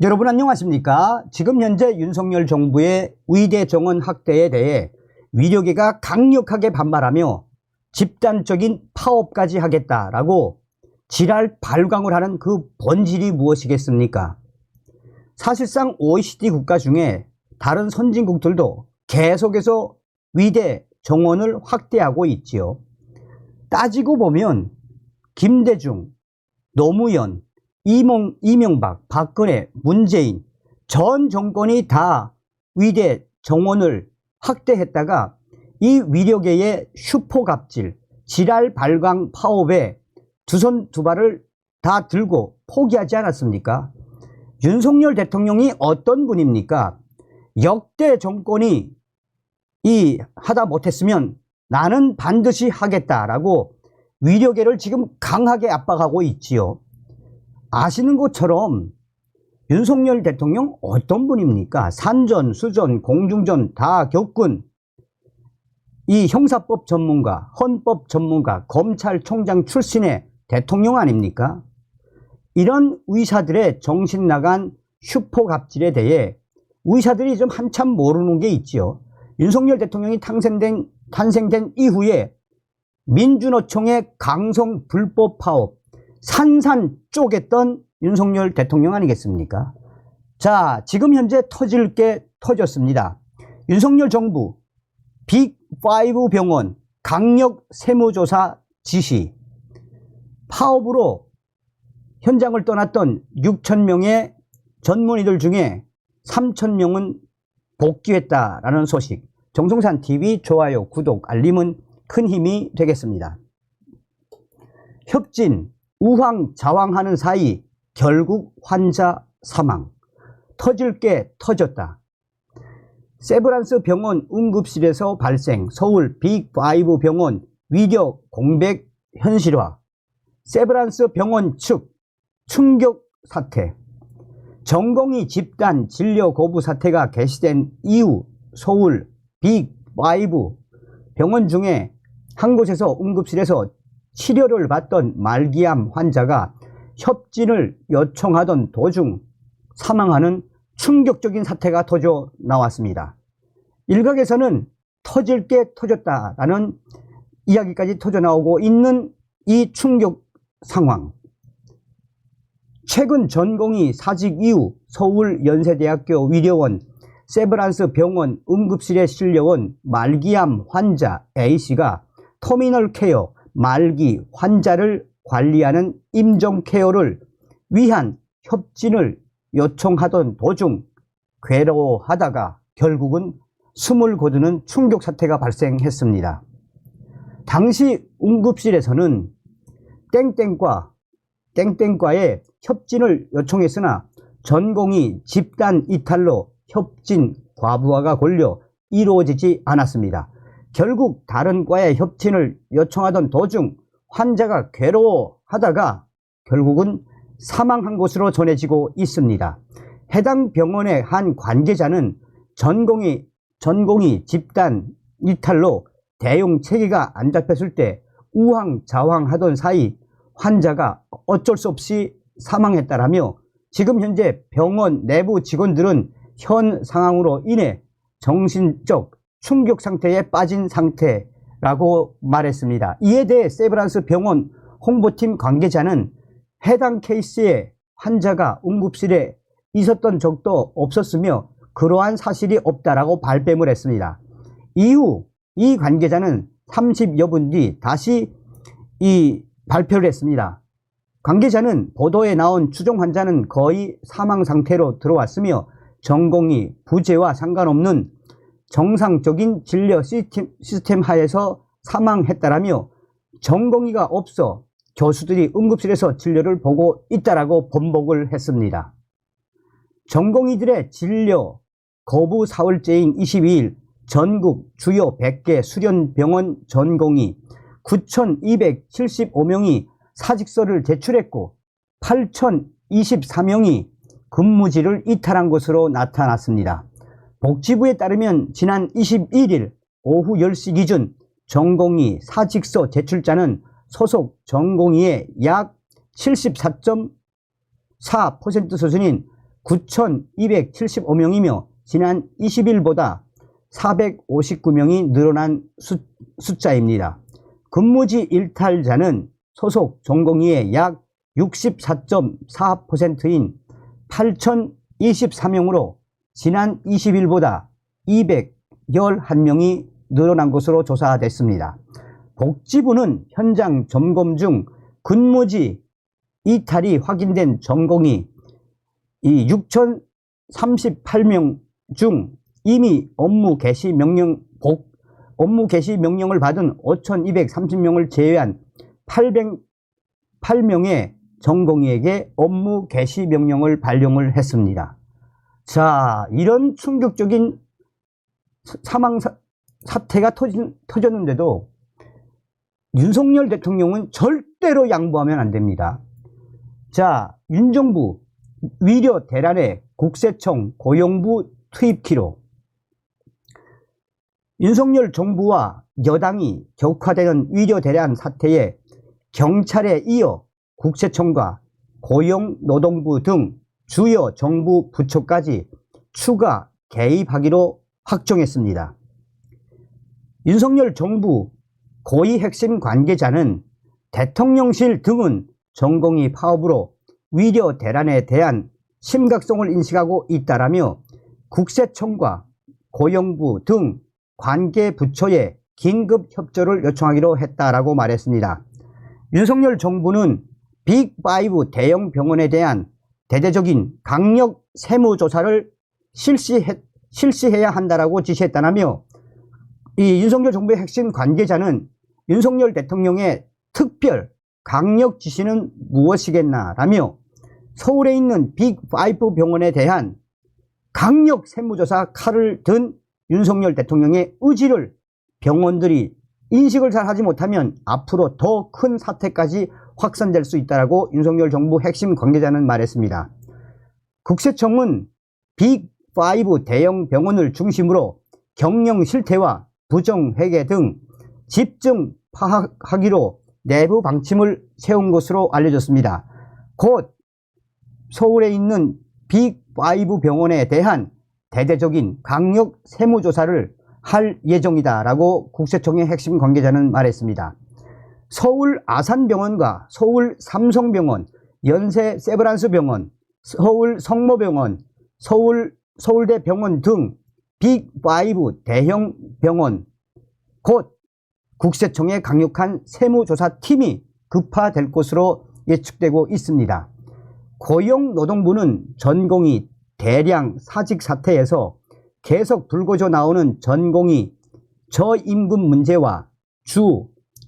여러분 안녕하십니까? 지금 현재 윤석열 정부의 의대 정원 확대에 대해 위력계가 강력하게 반발하며 집단적인 파업까지 하겠다라고 지랄 발광을 하는 그 본질이 무엇이겠습니까? 사실상 OECD 국가 중에 다른 선진국들도 계속해서 의대 정원을 확대하고 있지요. 따지고 보면 김대중, 노무현, 이명박, 박근혜, 문재인 전 정권이 다 의대 정원을 확대했다가 이 위력계의 슈퍼갑질, 지랄 발광 파업에 두 손 두 발을 다 들고 포기하지 않았습니까? 윤석열 대통령이 어떤 분입니까? 역대 정권이 하다 못했으면 나는 반드시 하겠다라고 위력계를 지금 강하게 압박하고 있지요. 아시는 것처럼 윤석열 대통령 어떤 분입니까? 산전, 수전, 공중전 다 겪은 이 형사법 전문가, 헌법 전문가, 검찰총장 출신의 대통령 아닙니까? 이런 의사들의 정신 나간 슈퍼갑질에 대해 의사들이 좀 한참 모르는 게 있지요. 윤석열 대통령이 탄생된 이후에 민주노총의 강성 불법 파업 산산 쪼갰던 윤석열 대통령 아니겠습니까? 자, 지금 현재 터질 게 터졌습니다. 윤석열 정부 빅5 병원 강력 세무조사 지시, 파업으로 현장을 떠났던 6,000명의 전문의들 중에 3,000명은 복귀했다라는 소식. 정성산TV 좋아요, 구독, 알림은 큰 힘이 되겠습니다. 협진, 우왕좌왕하는 사이 결국 환자 사망. 터질 게 터졌다. 세브란스 병원 응급실에서 발생, 서울 빅5 병원 위력 공백 현실화. 세브란스 병원 측 충격 사태. 전공의 집단 진료 거부 사태가 게시된 이후 서울 빅5 병원 중에 한 곳에서 응급실에서 치료를 받던 말기암 환자가 협진을 요청하던 도중 사망하는 충격적인 사태가 터져 나왔습니다. 일각에서는 터질 게 터졌다라는 이야기까지 터져 나오고 있는 이 충격 상황. 최근 전공의 사직 이후 서울연세대학교 위료원 세브란스 병원 응급실에 실려온 말기암 환자 A씨가 터미널 케어 말기 환자를 관리하는 임종 케어를 위한 협진을 요청하던 도중 괴로워하다가 결국은 숨을 거두는 충격 사태가 발생했습니다. 당시 응급실에서는 땡땡과의 협진을 요청했으나 전공의 집단 이탈로 협진 과부하가 걸려 이루어지지 않았습니다. 결국 다른 과의 협진을 요청하던 도중 환자가 괴로워하다가 결국은 사망한 것으로 전해지고 있습니다. 해당 병원의 한 관계자는 전공의 집단 이탈로 대용 체계가 안 잡혔을 때 우왕좌왕하던 사이 환자가 어쩔 수 없이 사망했다라며 지금 현재 병원 내부 직원들은 현 상황으로 인해 정신적 충격 상태에 빠진 상태라고 말했습니다. 이에 대해 세브란스 병원 홍보팀 관계자는 해당 케이스에 환자가 응급실에 있었던 적도 없었으며 그러한 사실이 없다라고 발뺌을 했습니다. 이후 이 관계자는 30여 분 뒤 다시 이 발표를 했습니다. 관계자는 보도에 나온 추정 환자는 거의 사망 상태로 들어왔으며 전공의 부재와 상관없는 정상적인 진료 시스템 하에서 사망했다라며 전공의가 없어 교수들이 응급실에서 진료를 보고 있다라고 번복을 했습니다. 전공의들의 진료 거부 사흘째인 22일 전국 주요 100개 수련병원 전공의 9,275명이 사직서를 제출했고 8,024명이 근무지를 이탈한 것으로 나타났습니다. 복지부에 따르면 지난 21일 오후 10시 기준 전공의 사직서 제출자는 소속 전공의의 약 74.4% 수준인 9,275명이며 지난 20일보다 459명이 늘어난 숫자입니다. 근무지 일탈자는 소속 전공의의 약 64.4%인 8,024명으로 지난 20일보다 211명이 늘어난 것으로 조사됐습니다. 복지부는 현장 점검 중 근무지 이탈이 확인된 전공의 6,038명 중 이미 업무 개시 명령을 받은 5,230명을 제외한 808명의 전공의에게 업무 개시 명령을 발령을 했습니다. 자, 이런 충격적인 사망 사태가 터졌는데도 윤석열 대통령은 절대로 양보하면 안 됩니다. 자, 윤정부 위려 대란의 국세청 고용부 투입키로 윤석열 정부와 여당이 격화되는 위려 대란 사태에 경찰에 이어 국세청과 고용노동부 등 주요 정부 부처까지 추가 개입하기로 확정했습니다. 윤석열 정부 고위 핵심 관계자는 대통령실 등은 전공의 파업으로 위려 대란에 대한 심각성을 인식하고 있다라며 국세청과 고용부 등 관계 부처에 긴급 협조를 요청하기로 했다라고 말했습니다. 윤석열 정부는 빅5 대형 병원에 대한 대대적인 강력 세무조사를 실시해야 한다라고 지시했다라며 이 윤석열 정부의 핵심 관계자는 윤석열 대통령의 특별 강력 지시는 무엇이겠나라며 서울에 있는 빅5 병원에 대한 강력 세무조사 칼을 든 윤석열 대통령의 의지를 병원들이 인식을 잘 하지 못하면 앞으로 더 큰 사태까지 확산될 수 있다고 윤석열 정부 핵심 관계자는 말했습니다. 국세청은 빅5 대형 병원을 중심으로 경영 실태와 부정회계 등 집중 파악하기로 내부 방침을 세운 것으로 알려졌습니다. 곧 서울에 있는 빅5 병원에 대한 대대적인 강력 세무조사를 할 예정이다라고 국세청의 핵심 관계자는 말했습니다. 서울 아산병원과 서울 삼성병원, 연세 세브란스병원, 서울 성모병원, 서울대 병원 등 빅5 대형 병원, 곧 국세청의 강력한 세무조사팀이 급파될 것으로 예측되고 있습니다. 고용노동부는 전공의 대량 사직 사태에서 계속 불거져 나오는 전공의 저임금 문제와 주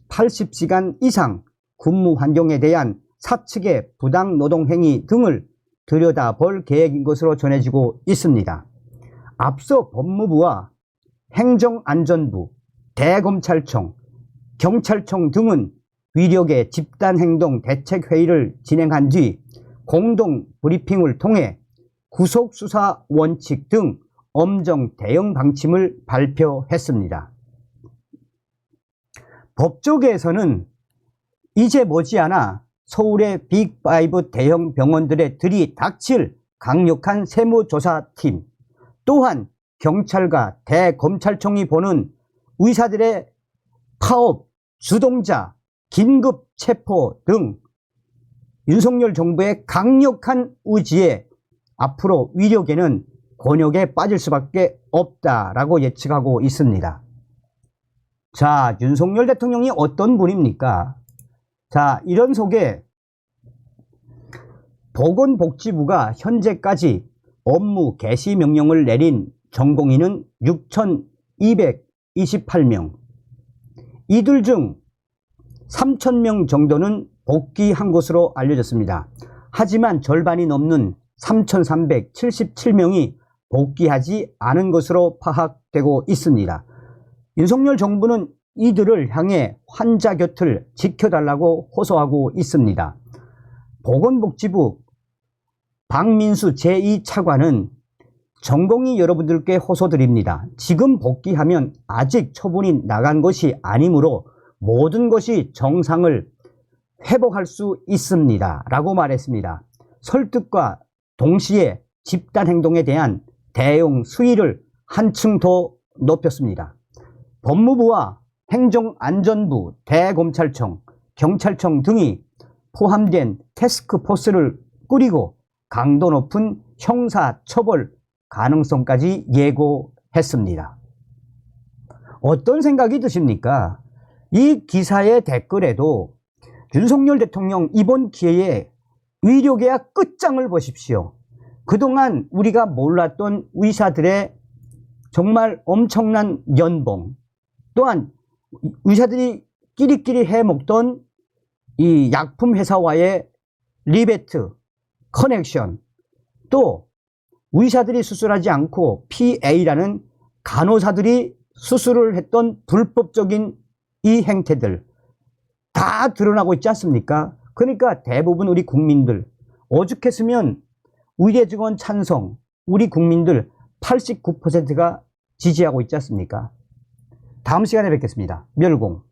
80시간 이상 근무 환경에 대한 사측의 부당 노동 행위 등을 들여다볼 계획인 것으로 전해지고 있습니다. 앞서 법무부와 행정안전부, 대검찰청, 경찰청 등은 위력의 집단행동 대책회의를 진행한 뒤 공동 브리핑을 통해 구속수사 원칙 등 엄정 대응 방침을 발표했습니다. 법조계에서는 이제 머지않아 서울의 빅5 대형 병원들에 들이닥칠 강력한 세무조사팀, 또한 경찰과 대검찰청이 보는 의사들의 파업, 주동자, 긴급 체포 등 윤석열 정부의 강력한 의지에 앞으로 위력에는 곤욕에 빠질 수밖에 없다라고 예측하고 있습니다. 자, 윤석열 대통령이 어떤 분입니까? 자, 이런 속에 보건복지부가 현재까지 업무 개시 명령을 내린 전공의는 6,228명. 이들 중 3,000명 정도는 복귀한 것으로 알려졌습니다. 하지만 절반이 넘는 3,377명이 복귀하지 않은 것으로 파악되고 있습니다. 윤석열 정부는 이들을 향해 환자 곁을 지켜달라고 호소하고 있습니다. 보건복지부 박민수 제2차관은 전공의 여러분들께 호소드립니다. 지금 복귀하면 아직 처분이 나간 것이 아니므로 모든 것이 정상을 회복할 수 있습니다 라고 말했습니다. 설득과 동시에 집단 행동에 대한 대응 수위를 한층 더 높였습니다. 법무부와 행정안전부, 대검찰청, 경찰청 등이 포함된 태스크포스를 꾸리고 강도 높은 형사처벌 가능성까지 예고했습니다. 어떤 생각이 드십니까? 이 기사의 댓글에도 윤석열 대통령 이번 기회에 의료계약 끝장을 보십시오. 그동안 우리가 몰랐던 의사들의 정말 엄청난 연봉, 또한 의사들이 끼리끼리 해먹던 이 약품 회사와의 리베트, 커넥션, 또 의사들이 수술하지 않고 PA라는 간호사들이 수술을 했던 불법적인 이 행태들 다 드러나고 있지 않습니까? 그러니까 대부분 우리 국민들 오죽했으면 의대 증원 찬성, 우리 국민들 89%가 지지하고 있지 않습니까? 다음 시간에 뵙겠습니다. 멸공.